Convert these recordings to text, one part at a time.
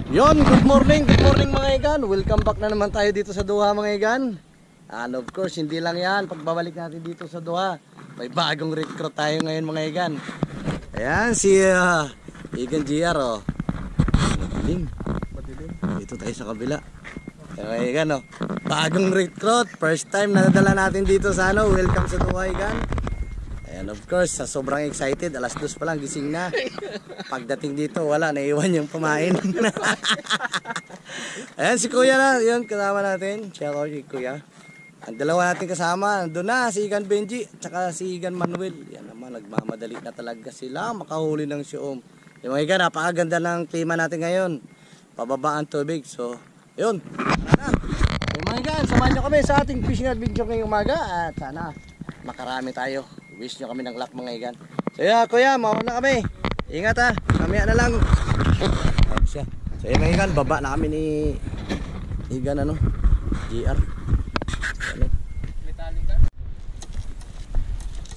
Good morning mga igan. Welcome back na naman tayo dito sa Doha mga igan. And of course, hindi lang yan. Pagbabalik natin dito sa Doha, may bagong recruit tayo ngayon mga igan. Ayan, si Igan GR oh. Madilim. Dito tayo sa kabila. Ayan mga igan oh. Bagong recruit. First time na nadala natin dito sa ano. Welcome sa Doha igan. And of course, sobrang excited. Alas 2 pa lang, gising na. Pagdating dito, wala, naiwan yung pamain. Ayan, si Kuya na. Yun, kasama natin. Shout out si Kuya. Ang dalawa natin kasama, doon na, si Igan Benji, tsaka si Igan Manuel. Yan naman, nagmamadali na talaga sila. Makahuli ng siyom. Yung mga Igan, napakaganda ng klima natin ngayon. Pababa ang tubig. So, yun. Sana. Yung mga Igan, samahan nyo kami sa ating fishing adventure ngayong umaga. At sana, makarami tayo. Wish nyo kami ng luck mga igan. So yeah, Kuya, mauna kami. Ingat ha, mamaya na lang. So yeah mga igan, baba na kami ni Igan ano, GR.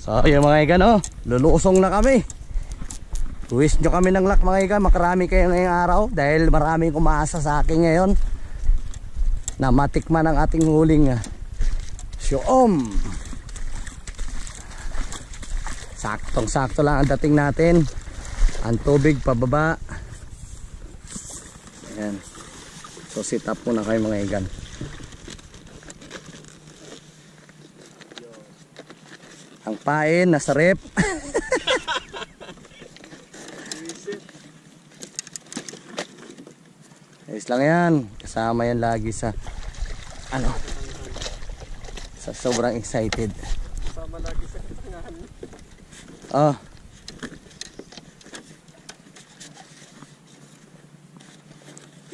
So yeah mga igan oh, lulusong na kami. Wish nyo kami ng luck mga igan, makarami kayo ngayong araw. Dahil maraming umaasa sa akin ngayon na matikman ang ating huling siyom. Saktong-sakto lang ang dating natin. Ang tubig pababa. Ayan. So sit up muna kayo mga igan. Ang pain nasa rep. Ayos lang yan. Kasama yan lagi sa ano, sa sobrang excited. Kasama lagi sa katangahan. Oh.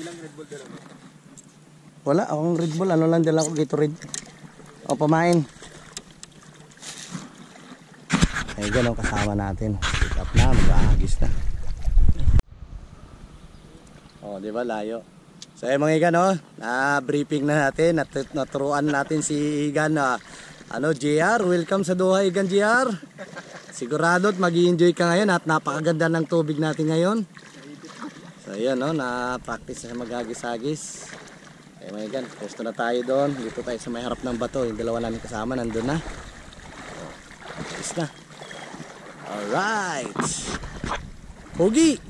Ilang Red Bull dala mo? Wala akong Red Bull, ano lang dala ko Gatorade. O pamain. Ay ganun kasama natin. Pick up na, mag-aagis na. Oh, di ba layo? So ay mga Igan oh, na-briefing na natin, naturuan natin si Igan na ano JR, welcome sa Doha Igan JR. Sigurado at mag-i-enjoy ka ngayon at napakaganda ng tubig natin ngayon. So ayan no, na-practice na mag-agis-agis. Ay mga Igan, pwesto na tayo doon. Dito tayo sa may harap ng bato. Yung dalawa namin kasama nandun na. Ayos na. Alright. Pogi.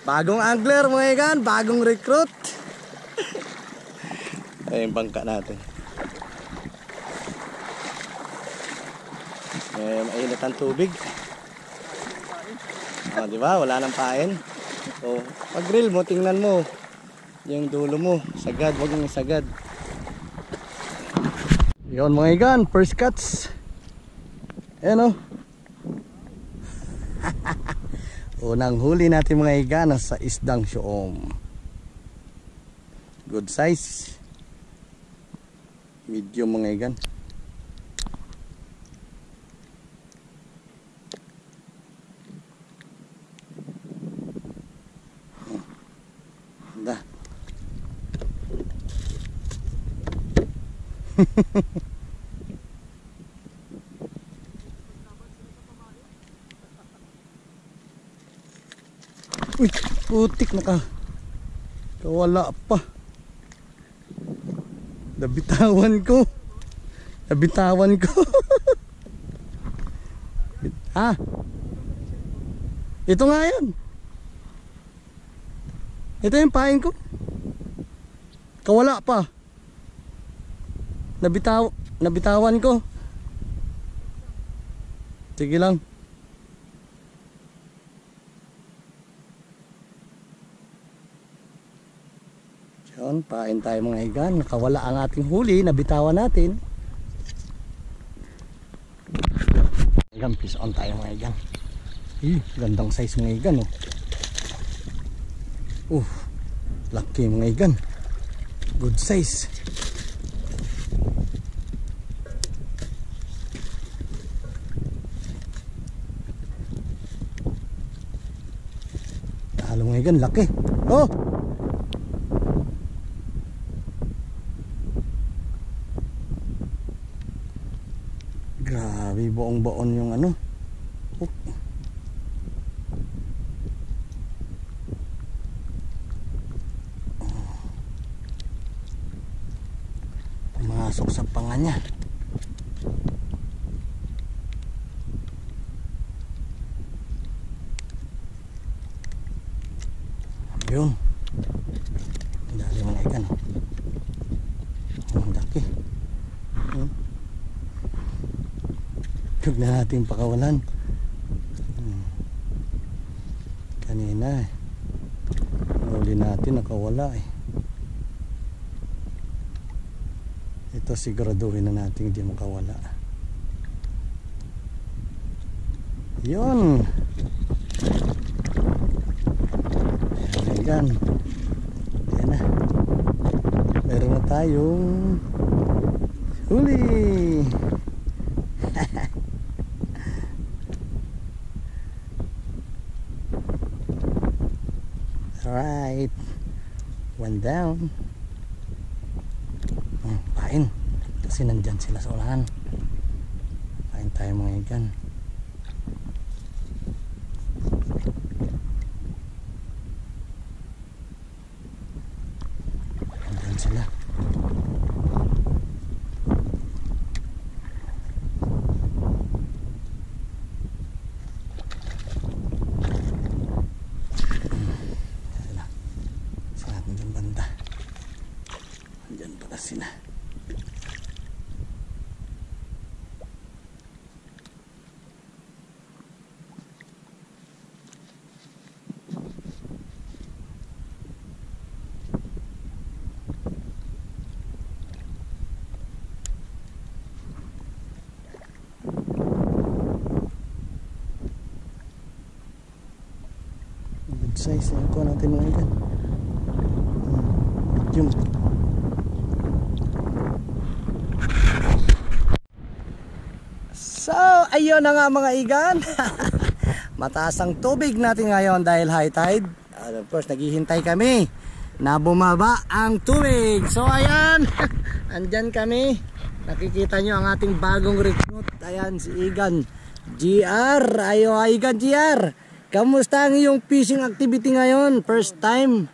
Bagong angler mga Igan, bagong recruit. Ay yung bangka natin. Mainit ang tubig. Ah, di ba? Wala nang pain. So, pag grill mo, tingnan mo yung dulo mo. Sagad, wag yung sagad. Yun mga igan, first cuts. Ayan o. Unang huli natin mga igan sa isdang siyom. Good size. Medium mga igan. Uy, putik na ka. Kawala pa. Nabitawan ko. Ah. Ito nga yan. Ito yung pain ko. Kawala pa. Nabitawan ko. Sige lang. Yun, pain tayo mga igan. Nakawala ang ating huli, nabitawan natin. Igan, peace on tayo mga igan. Gandang size mga igan oh. Laki mga igan. Good size. Mga igan, laki. Oh. Grabe, buong-buon yung ano. Oh. Pasok sa panga niya. Yun. Ang dali mga ikan. Ang laki. Huwag na natin pakawalan. Kanina huli natin nakawala eh. Ito siguraduhin na natin hindi makawala. Yun. Ayan. Ayan na. Meron na tayong huli. Alright. One down. Kain. Kasi nandyan sila sa ulahan. Kain tayo mga ikan. Nandyan sila. Sila. Good size yan ko natin mga ikan. Medium. So, ayun na nga mga igan. Mataas ang tubig natin ngayon dahil high tide. And of course, naghihintay kami na bumaba ang tubig. So, ayan. Andyan kami. Nakikita nyo ang ating bagong recruit. Ayan, si Igan GR. Ayo, Igan GR. Kamusta ang iyong fishing activity ngayon? First time?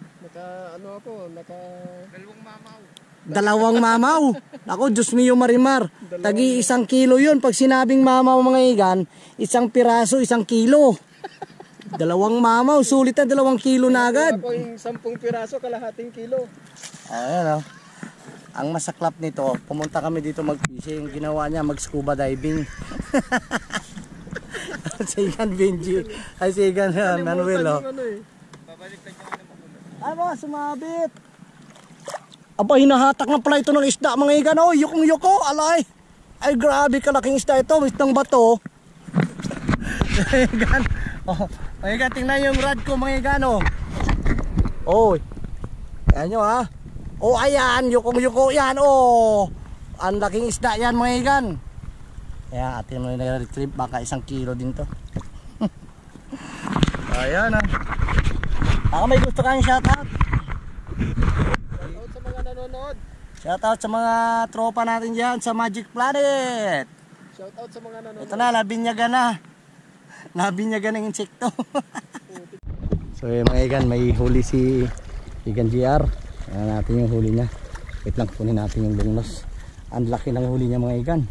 Dalawang mamaw. Ako, Diyos mio marimar. Tagi 1 kilo yun. Pag sinabing mamaw mga igan, 1 piraso, 1 kilo. 2 mamaw. Sulit na 2 kilo na agad. Ako yung 10 piraso, kalahating kilo. Ayan o. Ang masaklap nito, pumunta kami dito mag-fishing. Ginawa niya mag-scuba diving. Si Igan Benji. Ay si Igan Manuel o. Ay mga sumabit. Aba, hinahatak na pala ito ng isda mga igan. Oh, yukong-yuko, alay. Ay, grabe kalaking isda ito. Isdang bato. Igan. Oh, mga igan, tingnan yung rod ko mga igan. Oh. Oh. Ayan nyo ha. Oh, ayan. Yukong-yuko yan. Oh. Ang laking isda yan mga igan. Kaya atin mo na-retrieve. Baka 1 kilo din to. Ayan ha. Baka may gusto kang shoutout. Shoutout sa mga tropa natin dyan sa Magic Planet. Shoutout sa mga nanonood. Ito na, nabinyagan na. Nabinyagan ng insekto. So mga igan, may huli si Igan GR. Ayan natin yung huli niya. Wait lang, kunin natin yung bunglos. Ang laki ng huli niya mga igan.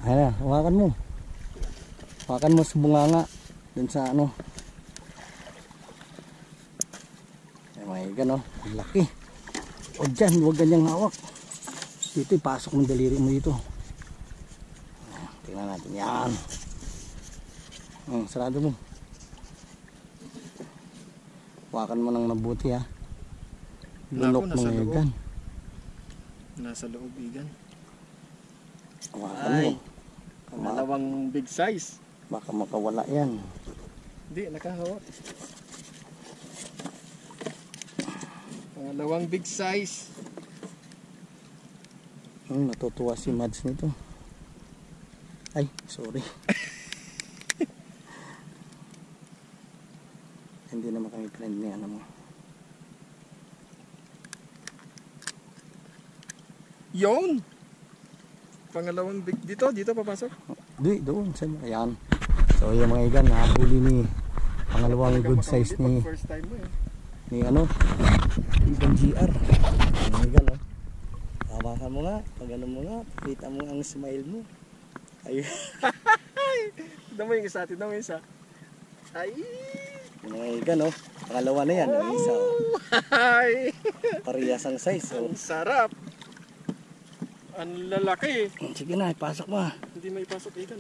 Ayan na, hawakan mo. Hawakan mo sa bunganga. Dun sa ano. Ayan mga igan, oh. Ang laki. O dyan, huwag ganyang hawak. Dito, ipasok ng daliri mo dito. Tingnan natin yan. Sarado mo. Hawakan mo ng mabuti ha. Lunok mo igan. Nasa loob igan. Hawakan mo. Pangalawang big size. Baka makawala yan. Hindi, nakahawak. Pangalawang big size. Natutuwa si Mads nito. Ay, sorry. Hindi naman kami friend ni ano mo. Yon! Pangalawang big. Dito papasok? Di, doon. Ayan. So yung mga igan, nahuli ni pangalawang good size ni first time mo eh. Ni ano? Igan GR. Mga igan, oh. Hawakan mo nga. Pag ano mo nga. Kita mo ang smile mo. Ayun. Tignan mo yung isa, tignan mo yung isa. Ay! Yung mga ikan, oh. Pangalawa na yan. Ang isa, oh. Ay! Parehas ang size, oh. Ang sarap! Ang lalaki. Sige na, ipasok mo. Hindi may pasok ikan.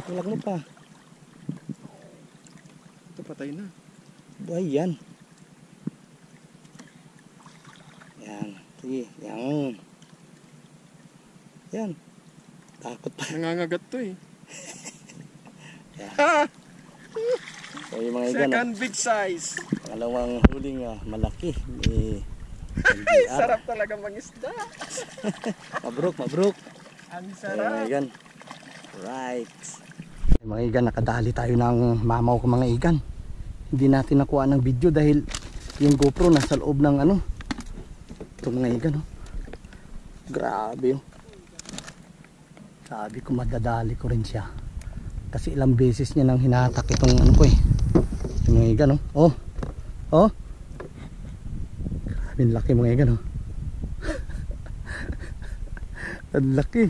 Tulag mo pa. Ito patay na. Buhay yan. Yan. Sige, yan. Yan. Takot pa. Nangangagat to eh. Yan. Ha! So, yung mga ikan, Second big size. pangalawang huling malaki. Ay, sarap talaga mangisda. Mabruk, mabruk. Ang Mga sarap. ikan. Right. Mga ikan, nakadali tayo ng mamaw ko mga ikan. Hindi natin nakuha ng video dahil yung GoPro nasa loob ng ano. Ito mga ikan, oh. Grabe, oh. Sabi ko madadali ko rin siya. Kasi ilang beses niya nang hinatak itong ano ko eh. Yung mga ikan, oh. Oh. Oh. Grabe, laki mga ikan, oh. Ang laki.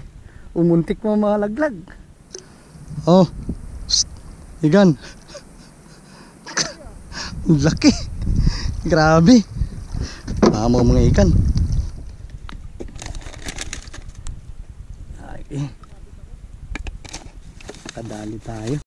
Umuntik mo mga laglag. Oh. Psst. Ikan. Ang laki. Grabe. Mga ikan. Ay. Kadali tayo.